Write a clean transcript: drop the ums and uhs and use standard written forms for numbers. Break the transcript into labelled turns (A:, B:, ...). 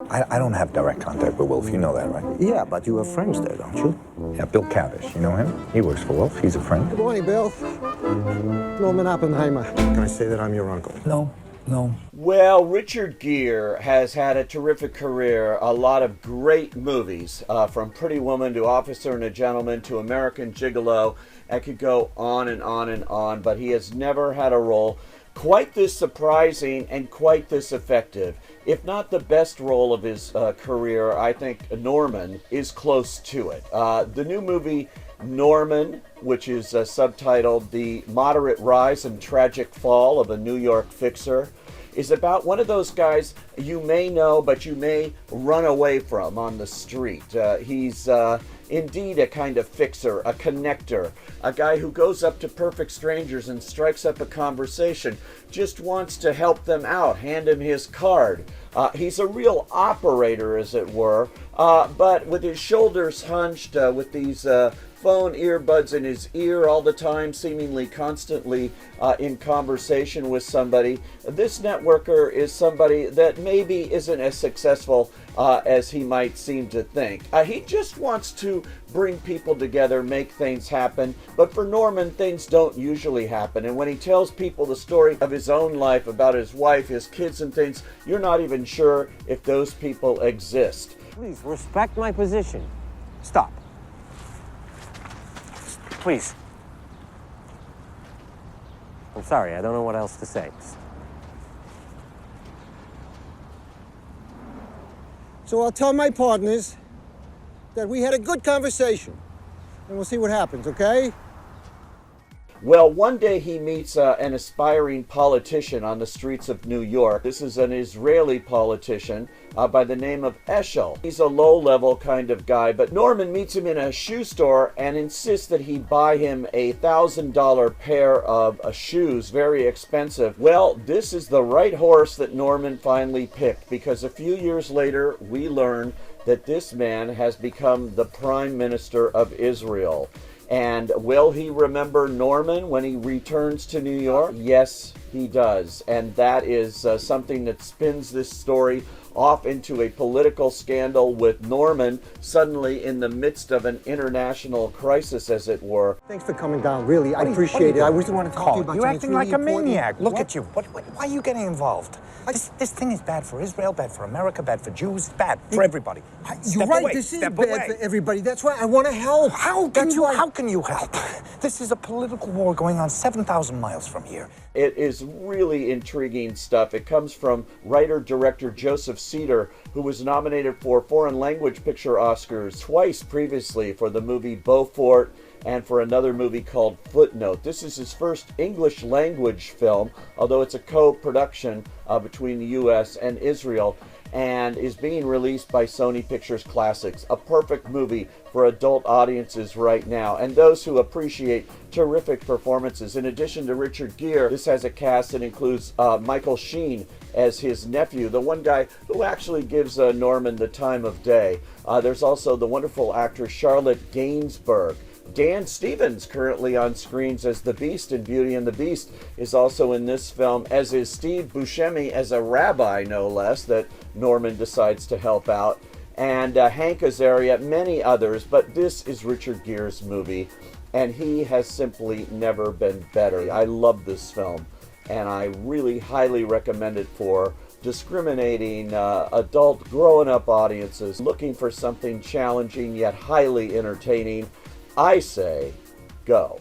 A: I don't have direct contact with Wolf, you know that, right?
B: Yeah, but you have friends there, don't you?
A: Yeah, Bill Cavish, you know him? He works for Wolf, he's a friend.
C: Good morning, Bill. Norman Oppenheimer. Can I say that I'm your uncle?
A: No.
D: Well, Richard Gere has had a terrific career, a lot of great movies, from Pretty Woman to Officer and a Gentleman to American Gigolo. I could go on and on and on, but he has never had a role quite this surprising and quite this effective. If not the best role of his career, I think Norman is close to it. The new movie Norman, which is subtitled The Moderate Rise and Tragic Fall of a New York Fixer, is about one of those guys you may know but you may run away from on the street. He's indeed a kind of fixer, a connector, a guy who goes up to perfect strangers and strikes up a conversation, just wants to help them out, hand him his card. He's a real operator, as it were, but with his shoulders hunched, with these phone earbuds in his ear all the time, seemingly constantly in conversation with somebody. This networker is somebody that maybe isn't as successful as he might seem to think. He just wants to bring people together, make things happen, but for Norman, things don't usually happen. And when he tells people the story of his own life, about his wife, his kids and things, you're not even sure if those people exist.
B: Please, respect my position. Stop. Please. I'm sorry, I don't know what else to say.
C: So I'll tell my partners that we had a good conversation, and we'll see what happens, okay?
D: Well, one day he meets an aspiring politician on the streets of New York. This is an Israeli politician by the name of Eshel. He's a low-level kind of guy, but Norman meets him in a shoe store and insists that he buy him a $1,000 pair of shoes, very expensive. Well, this is the right horse that Norman finally picked, because a few years later, we learn that this man has become the Prime Minister of Israel. And will he remember Norman when he returns to New York? Yes, he does. And that is something that spins this story off into a political scandal, with Norman suddenly in the midst of an international crisis, as it were.
C: Thanks for coming down, really. I appreciate it. I really want to talk to you about
A: You're
C: something
A: acting
C: really
A: like a
C: important.
A: maniac. Look
C: What?
A: at you. Why are you getting involved? This thing is bad for Israel, bad for America, bad for Jews, bad for everybody.
C: You're
A: Step
C: right.
A: away,
C: This is
A: step
C: bad
A: away.
C: for everybody. That's why I want to help.
A: How can you help? This is a political war going on 7,000 miles from here.
D: It is really intriguing stuff. It comes from writer-director Joseph Cedar, who was nominated for Foreign Language Picture Oscars twice previously for the movie Beaufort and for another movie called Footnote. This is his first English language film, although it's a co-production between the U.S. and Israel, and is being released by Sony Pictures Classics. A perfect movie for adult audiences right now, and those who appreciate terrific performances. In addition to Richard Gere, this has a cast that includes Michael Sheen as his nephew, the one guy who actually gives Norman the time of day. There's also the wonderful actress Charlotte Gainsbourg. Dan Stevens, currently on screens as the Beast in Beauty and the Beast, is also in this film, as is Steve Buscemi as a rabbi, no less, that Norman decides to help out, and Hank Azaria, many others, but this is Richard Gere's movie, and he has simply never been better. I love this film, and I really highly recommend it for discriminating adult grown-up audiences looking for something challenging yet highly entertaining. I say, go.